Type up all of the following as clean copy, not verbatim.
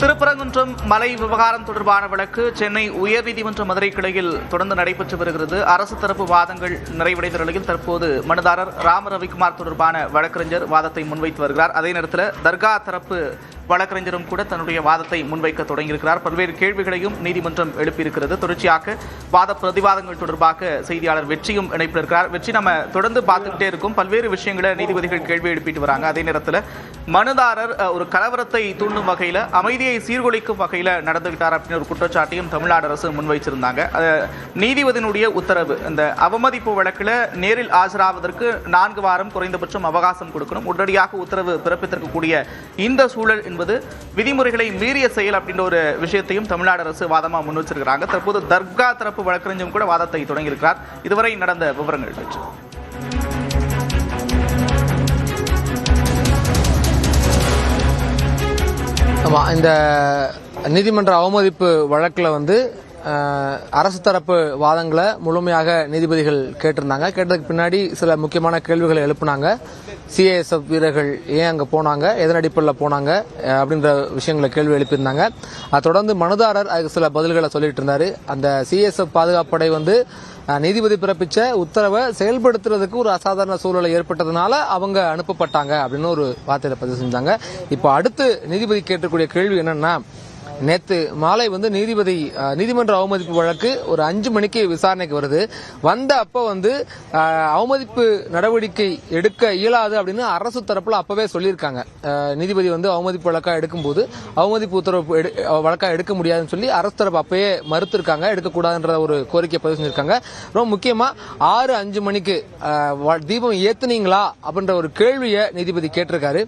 திருப்பரங்குன்றம் மலை விவகாரம் தொடர்பான வழக்கு சென்னை உயர்நீதிமன்ற மதுரை கிளையில் தொடர்ந்து நடைபெற்று வருகிறது. அரசு தரப்பு வாதங்கள் நிறைவடைந்த நிலையில் தற்போது மனுதாரர் ராம ரவிக்குமார் தொடர்பான வழக்கறிஞர் வாதத்தை முன்வைத்து வருகிறார். அதே நேரத்தில் தர்கா தரப்பு வழக்கறிஞரும் கூட தன்னுடைய வாதத்தை முன்வைக்க தொடங்கியிருக்கிறார். பல்வேறு கேள்விகளையும் நீதிமன்றம் எழுப்பியிருக்கிறது. தொடர்ச்சியாக வாத பிரதிவாதங்கள் தொடர்பாக செய்தியாளர் வெற்றியும் இணைப்பில் இருக்கிறார். வெற்றி, நம்ம தொடர்ந்து பார்த்துக்கிட்டே இருக்கும் பல்வேறு விஷயங்களை நீதிபதிகள் கேள்வி எழுப்பிட்டு வராங்க. அதே நேரத்தில் மனுதாரர் ஒரு கலவரத்தை தூண்டும் வகையில் அமைதியை சீர்குலைக்கும் வகையில் நடந்துவிட்டார் அப்படின்னு ஒரு குற்றச்சாட்டையும் தமிழ்நாடு அரசு முன்வைச்சிருந்தாங்க. நீதிபதியினுடைய உத்தரவு, இந்த அவமதிப்பு வழக்கில் நேரில் ஆஜராவதற்கு 4 வாரம் குறைந்தபட்சம் அவகாசம் கொடுக்கணும், உடனடியாக உத்தரவு பிறப்பித்திருக்கக்கூடிய இந்த சூழல் என்பது விதிமுறைகளை மீறிய செயல் அப்படின்ற ஒரு விஷயத்தையும் தமிழ்நாடு அரசு வாதமாக முன் வச்சிருக்கிறாங்க. தற்போது தர்கா தரப்பு வழக்கறிஞரும் கூட வாதத்தை தொடங்கியிருக்கிறார். இதுவரை நடந்த விவரங்கள் பெற்று இந்த நீதிமன்ற அவமதிப்பு வழக்கில் அரசு தரப்பு வாதங்களை முழுமையாக நீதிபதிகள் கேட்டிருந்தாங்க. கேட்டதுக்கு பின்னாடி சில முக்கியமான கேள்விகளை எழுப்புனாங்க. சிஐஎஸ்எஃப் வீரர்கள் ஏன் அங்கே போனாங்க, எதன் அடிப்படையில் போனாங்க அப்படின்ற விஷயங்களை கேள்வி எழுப்பியிருந்தாங்க. அதை தொடர்ந்து மனுதாரர் அதுக்கு சில பதில்களை சொல்லிட்டு இருந்தாரு. அந்த சிஐஎஸ்எஃப் பாதுகாப்படை நீதிபதி பிறப்பிச்ச உத்தரவை செயல்படுத்துறதுக்கு ஒரு அசாதாரண சூழலை ஏற்பட்டதுனால அவங்க அனுப்பப்பட்டாங்க அப்படின்னு ஒரு வார்த்தையில பதிவு செஞ்சாங்க. இப்போ அடுத்து நீதிபதி கேட்கக்கூடிய கேள்வி என்னன்னா, நேற்று மாலை நீதிமன்ற அவமதிப்பு வழக்கு ஒரு 5 மணிக்கு விசாரணைக்கு வருது. அப்போ அவமதிப்பு நடவடிக்கை எடுக்க இயலாது அப்படின்னு அரசு தரப்புல அப்பவே சொல்லியிருக்காங்க. நீதிபதி அவமதிப்பு வழக்கா எடுக்கும்போது அவமதிப்பு உத்தரவு வழக்கா எடுக்க முடியாதுன்னு சொல்லி அரசு தரப்பு அப்பவே மறுத்திருக்காங்க, எடுக்கக்கூடாதுன்ற ஒரு கோரிக்கை பதிவு செஞ்சிருக்காங்க. ரொம்ப முக்கியமா 6-5 மணிக்கு தீபம் ஏத்துனீங்களா அப்படின்ற ஒரு கேள்வியை நீதிபதி கேட்டிருக்காரு.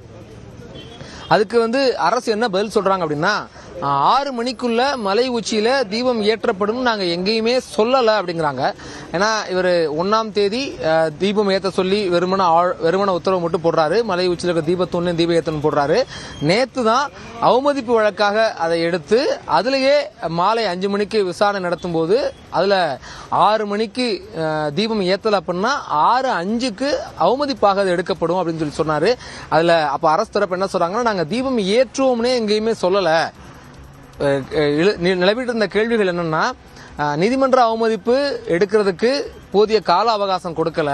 அதுக்கு அரசு என்ன பதில் சொல்றாங்க அப்படின்னா, 6 மணிக்குள்ள மலை உச்சியில தீபம் ஏற்றப்படும் நாங்க எங்கேயுமே சொல்லல அப்படிங்கிறாங்க. ஏன்னா இவர் 1ஆம் தேதி தீபம் ஏற்ற சொல்லி வெறுமன உத்தரவு மட்டும் போடுறாரு. மலை உச்சியில இருக்க தீபத்தொன்னு தீபம் ஏத்தணும் போடுறாரு. நேத்து தான் அவமதிப்பு வழக்காக அதை எடுத்து அதுலயே மாலை 5 மணிக்கு விசாரணை நடத்தும் போது அதுல 6 மணிக்கு தீபம் ஏத்தல அப்படின்னா 6:05க்கு அவமதிப்பாக அது எடுக்கப்படும் அப்படின்னு சொல்லி சொன்னாரு. அதுல அப்ப அரசு தரப்பு என்ன சொல்றாங்கன்னா, நாங்க தீபம் ஏற்றுவோம்னே எங்கேயுமே சொல்லல. நிலவிட்டு இருந்த கேள்விகள் என்னன்னா, நீதிமன்ற அவமதிப்பு எடுக்கிறதுக்கு போதிய கால அவகாசம் கொடுக்கல,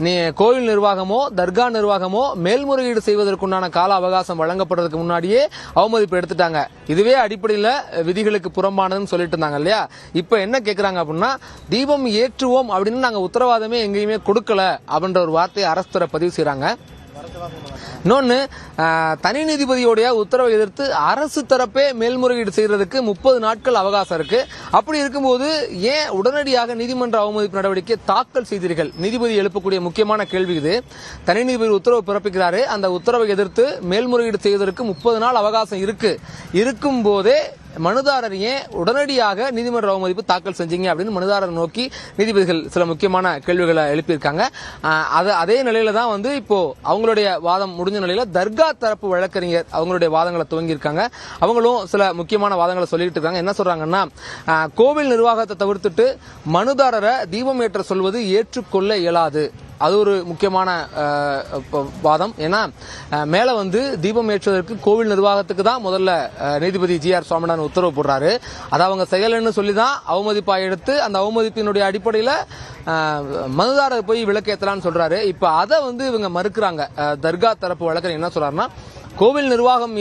நீ கோயில் நிர்வாகமோ தர்கா நிர்வாகமோ மேல்முறையீடு செய்வதற்குண்டான கால அவகாசம் வழங்கப்படுறதுக்கு முன்னாடியே அவமதிப்பு எடுத்துட்டாங்க. இதுவே அடிப்படையில் விதிகளுக்கு புறம்பானதுன்னு சொல்லிட்டு இருந்தாங்க இல்லையா. இப்ப என்ன கேட்கிறாங்க அப்படின்னா, தீபம் ஏற்றுவோம் அப்படின்னு நாங்க உத்தரவாதமே எங்கேயுமே கொடுக்கல அப்படின்ற ஒரு வார்த்தையை அரசு தரப்பு பதிவு செய்யறாங்க. இன்னொன்னு, தனி நீதிபதியோடைய உத்தரவை எதிர்த்து அரசு தரப்பே மேல்முறையீடு செய்யறதுக்கு 30 நாட்கள் அவகாசம் இருக்கு. அப்படி இருக்கும்போது ஏன் உடனடியாக நீதிமன்ற அவமதிப்பு நடவடிக்கை தாக்கல் செய்தீர்கள்? நீதிபதி எழுப்பக்கூடிய முக்கியமான கேள்வி இது. தனி நீதிபதி உத்தரவு பிறப்பிக்கிறாரு, அந்த உத்தரவை எதிர்த்து மேல்முறையீடு செய்வதற்கு 30 நாள் அவகாசம் இருக்கும் போதே மனுதாரர் ஏன் உடனடியாக நீதிமன்ற அவமதிப்பு தாக்கல் செஞ்சீங்க அப்படின்னு மனுதாரர் நோக்கி நீதிபதிகள் சில முக்கியமான கேள்விகளை எழுப்பியிருக்காங்க. அதே நிலையில தான் இப்போ அவங்களுடைய வாதம் முடிஞ்ச நிலையில தர்கா தரப்பு வழக்கறிஞர் அவங்களுடைய வாதங்களை துவங்கியிருக்காங்க. அவங்களும் சில முக்கியமான வாதங்களை சொல்லிட்டு இருக்காங்க. என்ன சொல்றாங்கன்னா, கோவில் நிர்வாகத்தை தவிர்த்துட்டு மனுதாரரை தீபம் ஏற்ற சொல்வது ஏற்றுக்கொள்ள இயலாது. அது ஒரு முக்கியமான வாதம். ஏன்னா மேல தீபம் ஏற்றுவதற்கு கோவில் நிர்வாகத்துக்கு தான் முதல்ல நீதிபதி GR சுவாமிநாதன் உத்தரவு போடுறாரு. அதை அவங்க செயலன்னு சொல்லிதான் அவமதிப்பாக எடுத்து அந்த அவமதிப்பினுடைய அடிப்படையில் மனுதாரர் போய் விளக்கேற்றலான்னு சொல்றாரு. இப்ப அதை இவங்க மறுக்கிறாங்க. தர்கா தரப்பு வழக்கறிஞர் என்ன சொல்றாருன்னா, கோவில் நிர்வாகம்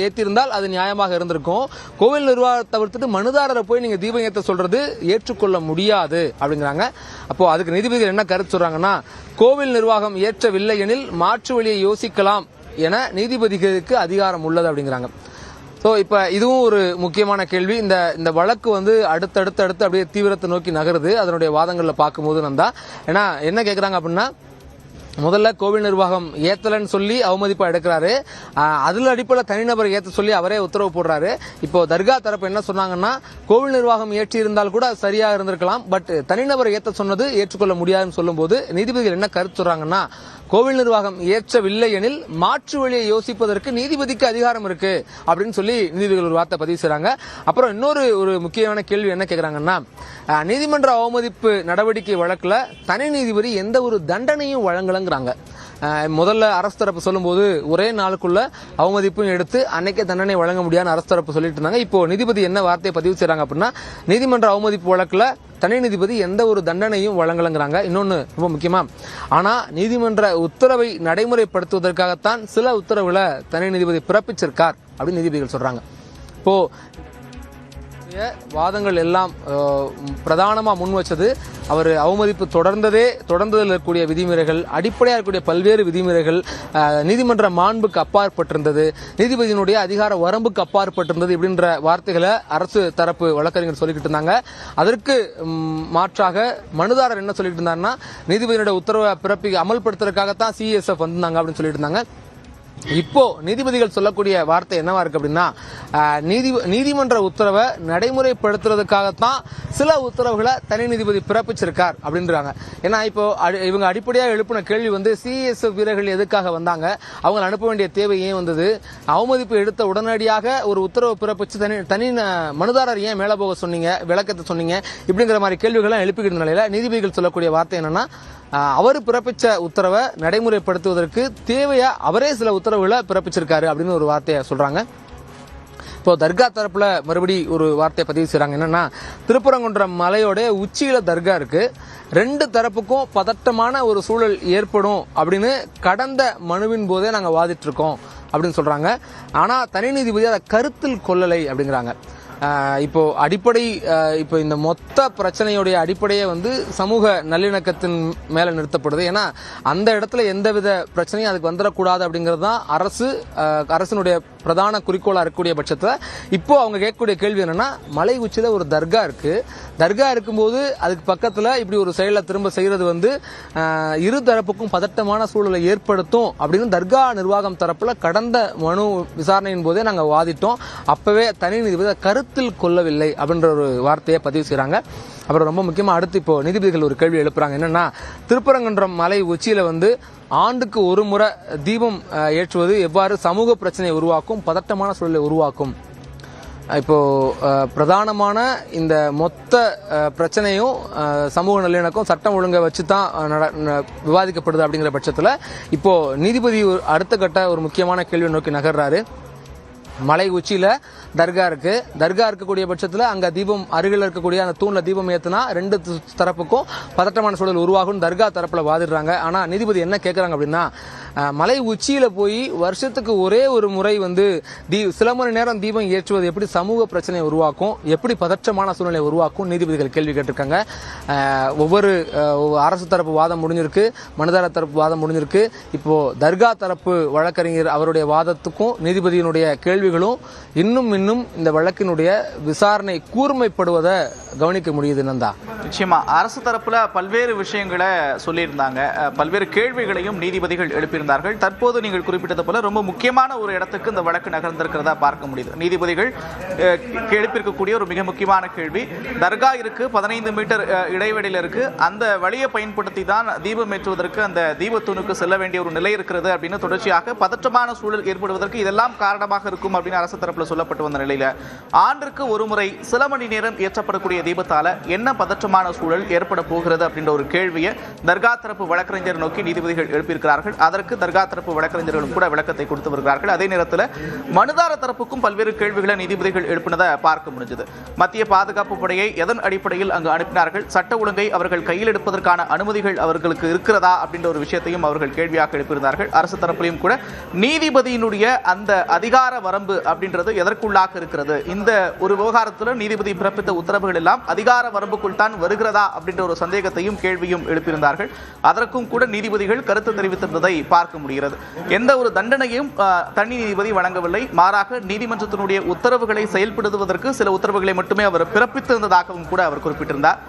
ஏற்றிருந்தால் அது நியாயமாக இருந்திருக்கும். கோவில் நிர்வாகத்தை தவிர்த்துட்டு மனுதாரரை போய் நீங்க தீபம் ஏற்ற சொல்றது ஏற்றுக்கொள்ள முடியாது அப்படிங்கிறாங்க. அப்போ அதுக்கு நீதிபதிகள் என்ன கருத்து சொல்றாங்கன்னா, கோவில் நிர்வாகம் ஏற்றவில்லை எனில் மாற்று வழியை யோசிக்கலாம் என நீதிபதிகளுக்கு அதிகாரம் உள்ளது அப்படிங்கிறாங்க. ஸோ இப்போ இதுவும் ஒரு முக்கியமான கேள்வி. இந்த வழக்கு அடுத்தடுத்து அப்படியே தீவிரத்தை நோக்கி நகருது. அதனுடைய வாதங்களில் பார்க்கும்போது ஏன்னா என்ன கேட்குறாங்க அப்படின்னா, முதல்ல கோவில் நிர்வாகம் ஏத்தலன்னு சொல்லி அவமதிப்பா எடுக்கிறாரு. அதுல அடிப்படையில் தனிநபர் ஏத்த சொல்லி அவரே உத்தரவு போடுறாரு. இப்போ தர்கா தரப்பு என்ன சொன்னாங்கன்னா, கோவில் நிர்வாகம் ஏற்றி இருந்தால் கூட சரியா இருந்திருக்கலாம், பட் தனிநபர் ஏத்த சொன்னது ஏற்றுக்கொள்ள முடியாதுன்னு சொல்லும் போது நீதிபதிகள் என்ன கருத்து சொல்றாங்கன்னா, கோவில் நிர்வாகம் ஏற்றவில்லை எனில் மாற்று வழியை யோசிப்பதற்கு நீதிபதிக்கு அதிகாரம் இருக்கு அப்படின்னு சொல்லி நீதிபதிகள் ஒரு வார்த்தை பதிவு செய்றாங்க. அப்புறம் இன்னொரு முக்கியமான கேள்வி என்ன கேட்கிறாங்கன்னா, நீதிமன்ற அவமதிப்பு நடவடிக்கை வழக்குல தனி நீதிபதி எந்த ஒரு தண்டனையும் வழங்கலங்க வழங்குறாங்க. முதல்ல அரசு தரப்பு சொல்லும்போது ஒரே நாளுக்குள்ள அவமதிப்பும் எடுத்து அன்னைக்கே தண்டனை வழங்க முடியாதுன்னு அரசு தரப்பு சொல்லிட்டு இருந்தாங்க. இப்போ நீதிபதி என்ன வார்த்தையை பதிவு செய்றாங்க அப்படின்னா, நீதிமன்ற அவமதிப்பு வழக்குல தனி நீதிபதி எந்த ஒரு தண்டனையும் வழங்கலங்கிறாங்க. இன்னொன்னு ரொம்ப முக்கியமா, ஆனா நீதிமன்ற உத்தரவை நடைமுறைப்படுத்துவதற்காகத்தான் சில உத்தரவுகளை தனி நீதிபதி பிறப்பிச்சிருக்கார் அப்படின்னு நீதிபதிகள் சொல்றாங்க. இப்போ வாதங்கள் எல்லாம் பிரதானமா முன் வச்சது அவர் அவமதிப்பு தொடர்ந்ததில் இருக்கக்கூடிய விதிமுறைகள், அடிப்படையாக இருக்கக்கூடிய பல்வேறு விதிமுறைகள், நீதிமன்ற மாண்புக்கு அப்பாற்பட்டிருந்தது, நீதிபதியினுடைய அதிகார வரம்புக்கு அப்பாற்பட்டிருந்தது இப்படின்ற வார்த்தைகளை அரசு தரப்பு வழக்கறிஞர் சொல்லிக்கிட்டு இருந்தாங்க. அதற்கு மாற்றாக மனுதாரர் என்ன சொல்லிட்டு இருந்தாருன்னா, நீதிபதியினுடைய உத்தரவை அமல்படுத்துறதுக்காகத்தான் சிஎஸ்எஃப் வந்தாங்க அப்படின்னு சொல்லிட்டு இருந்தாங்க. இப்போ நீதிபதிகள் சொல்லக்கூடிய வார்த்தை என்னவா இருக்கு அப்படின்னா, நீதிமன்ற உத்தரவை நடைமுறைப்படுத்துறதுக்காகத்தான் சில உத்தரவுகளை தனி நீதிபதி பிறப்பிச்சிருக்கார் அப்படின்றாங்க. ஏன்னா இப்போ இவங்க அடிப்படையாக எழுப்பின கேள்வி சிஎஸ்எஃப் வீரர்கள் எதுக்காக வந்தாங்க, அவங்களை அனுப்ப வேண்டிய தேவை ஏன் வந்தது, அவமதிப்பு எடுத்த உடனடியாக ஒரு உத்தரவை பிறப்பிச்சு தனி மனுதாரர் ஏன் மேல போக சொன்னீங்க, விளக்கத்தை சொன்னீங்க, இப்படிங்கிற மாதிரி கேள்விகள்லாம் எழுப்பிக்கிற நிலையில நீதிபதிகள் சொல்லக்கூடிய வார்த்தை என்னன்னா, அவர் பிறப்பிச்ச உத்தரவை நடைமுறைப்படுத்துவதற்கு தேவையா அவரே சில உத்தரவுகளை பிறப்பிச்சிருக்காரு அப்படின்னு ஒரு வார்த்தையை சொல்றாங்க. இப்போ தர்கா தரப்புல மறுபடி ஒரு வார்த்தையை பதிவு செய்றாங்க. என்னன்னா, திருப்பரங்குன்றம் மலையோட உச்சியில தர்கா இருக்கு, ரெண்டு தரப்புக்கும் பதட்டமான ஒரு சூழல் ஏற்படும் அப்படின்னு கடந்த மனுவின் போதே நாங்க வாதிட்டு இருக்கோம் அப்படின்னு சொல்றாங்க. ஆனா தனி நீதிபதி அதை கருத்தில் கொள்ளலை அப்படிங்கிறாங்க. இப்போ இப்போ இந்த மொத்த பிரச்சனையுடைய அடிப்படையே சமூக நல்லிணக்கத்தின் மேல நிறுத்தப்படுது. ஏன்னா அந்த இடத்துல எந்தவித பிரச்சனையும் அதுக்கு வந்துடக்கூடாது அப்படிங்கிறது தான் அரசினுடைய பிரதான குறிக்கோளா இருக்கக்கூடிய பட்சத்தில் இப்போ அவங்க கேட்கக்கூடிய கேள்வி என்னன்னா, மலை உச்சியில ஒரு தர்கா இருக்கு, தர்கா இருக்கும்போது அதுக்கு பக்கத்துல இப்படி ஒரு செயலை திரும்ப செய்யறது இரு தரப்புக்கும் பதட்டமான சூழலை ஏற்படுத்தும் அப்படின்னு தர்கா நிர்வாகம் தரப்புல கடந்த மனு விசாரணையின் போதே நாங்க வாதிட்டோம். அப்பவே தனி நீதிபதி கருத்தில் கொள்ளவில்லை அப்படின்ற ஒரு வார்த்தையை பதிவு செய்றாங்க. அப்புறம் ரொம்ப முக்கியமா அடுத்து இப்போ நீதிபதிகள் ஒரு கேள்வி எழுப்புறாங்க. என்னன்னா, திருப்பரங்குன்றம் மலை உச்சியில ஆண்டுக்கு ஒரு முறை தீபம் ஏற்றுவது எவ்வாறு சமூக பிரச்சனையை உருவாக்கும், பதட்டமான சூழலை உருவாக்கும். இப்போ பிரதானமான இந்த மொத்த பிரச்சனையும் சமூக நல்லிணக்கம் சட்டம் ஒழுங்கை வச்சு தான் விவாதிக்கப்படுது அப்படிங்கிற பட்சத்தில் இப்போ நீதிபதி அடுத்த கட்ட ஒரு முக்கியமான கேள்வியை நோக்கி நகர்றாரு. மலை உச்சியில தர்கா இருக்கு, தர்கா இருக்கக்கூடிய பட்சத்தில் அங்க தீபம் அருகில் இருக்கக்கூடிய அந்த தூண்ல தீபம் ஏத்துனா ரெண்டு தரப்புக்கும் பதட்டமான சூழல் உருவாகும் தர்கா தரப்புல வாதிடுறாங்க. ஆனா நீதிபதி என்ன கேட்கறாங்க அப்படின்னா, மலை உச்சியில போய் வருஷத்துக்கு ஒரே ஒரு முறை சில மணி நேரம் தீபம் ஏற்றுவது எப்படி சமூக பிரச்சனையை உருவாக்கும், எப்படி பதற்றமான சூழ்நிலை உருவாக்கும் நீதிபதிகள் கேள்வி கேட்டிருக்காங்க. ஒவ்வொரு அரசு தரப்பு வாதம் முடிஞ்சிருக்கு, மனுதாரர் தரப்பு வாதம் முடிஞ்சிருக்கு. இப்போ தர்கா தரப்பு வழக்கறிஞர் அவருடைய வாதத்துக்கும் நீதிபதியினுடைய கேள்விகளும் இன்னும் இந்த வழக்கினுடைய விசாரணை கூர்மைப்படுவதை கவனிக்க முடியுது. நந்தா, நிச்சயமா அரசு தரப்புல பல்வேறு விஷயங்களை சொல்லியிருந்தாங்க, பல்வேறு கேள்விகளையும் நீதிபதிகள் எழுப்பியிருந்தார்கள். தற்போது நீங்கள் குறிப்பிட்டது போல ரொம்ப முக்கியமான ஒரு இடத்துக்கு இந்த வழக்கு நகர்ந்திருக்கிறதா பார்க்க முடியுது. நீதிபதிகள் எழுப்பியிருக்கக்கூடிய ஒரு மிக முக்கியமான கேள்வி, தர்கா இருக்கு, 15 மீட்டர் இடைவெளியில் இருக்கு, அந்த வழியை பயன்படுத்தி தான் தீபம் ஏற்றுவதற்கு அந்த தீபத்தூணுக்கு செல்ல வேண்டிய ஒரு நிலை இருக்கிறது அப்படின்னு தொடர்ச்சியாக பதற்றமான சூழல் ஏற்படுவதற்கு இதெல்லாம் காரணமாக இருக்கும் அப்படின்னு அரசு தரப்புல சொல்லப்பட்டு வந்த நிலையில ஆண்டிற்கு ஒரு முறை சில மணி நேரம் ஏற்றப்படக்கூடிய தீபத்தால என்ன பதற்றமான சூழல் ஏற்பட போகிறது அப்படின்ற ஒரு கேள்வியை தர்கா தரப்பு வழக்கறிஞர் நோக்கி நீதிபதிகள் எழுப்பியிருக்கிறார்கள். அதற்கு தர்கா தரப்பு வழக்கறிஞர்களும் கூட விளக்கத்தை கொடுத்து வருகிறார்கள். அதே நேரத்தில் மனுதார தரப்புக்கும் பல்வேறு கேள்விகளை நீதிபதிகள் எழுப்பினதை பார்க்க முடிஞ்சது. மத்திய பாதுகாப்பு படையை எதன் அடிப்படையில் அங்கு அனுப்பினார்கள், சட்ட ஒழுங்கை அவர்கள் கையில் எடுப்பதற்கான அனுமதிகள் அவர்களுக்கு இருக்கிறதா அப்படின்ற ஒரு விஷயத்தையும் அவர்கள் கேள்வியாக எழுப்பியிருந்தார்கள். அரசு தரப்பிலையும் கூட நீதிபதியினுடைய அந்த அதிகார வரம்பு அப்படின்றது எதற்குள்ளாக இருக்கிறது, இந்த ஒரு விவகாரத்தில் நீதிபதி பிறப்பித்த உத்தரவுகள் எல்லாம் அதிகார வரம்புக்குள் தான் வருகிறதா அப்படின்ற ஒரு சந்தேகத்தையும் கேள்வியும் எழுப்பியிருந்தார்கள். அதற்கும் கூட நீதிபதிகள் கருத்து தெரிவித்திருந்ததை பார்க்க முடிகிறது. எந்த ஒரு தண்டனையும் தனி நீதிபதி வழங்கவில்லை, மாறாக நீதிமன்றத்தினுடைய உத்தரவுகளை செயல்படுத்துவதற்கு சில உத்தரவுகளை மட்டுமே அவர் பிறப்பித்திருந்ததாகவும் கூட அவர் குறிப்பிட்டிருந்தார்.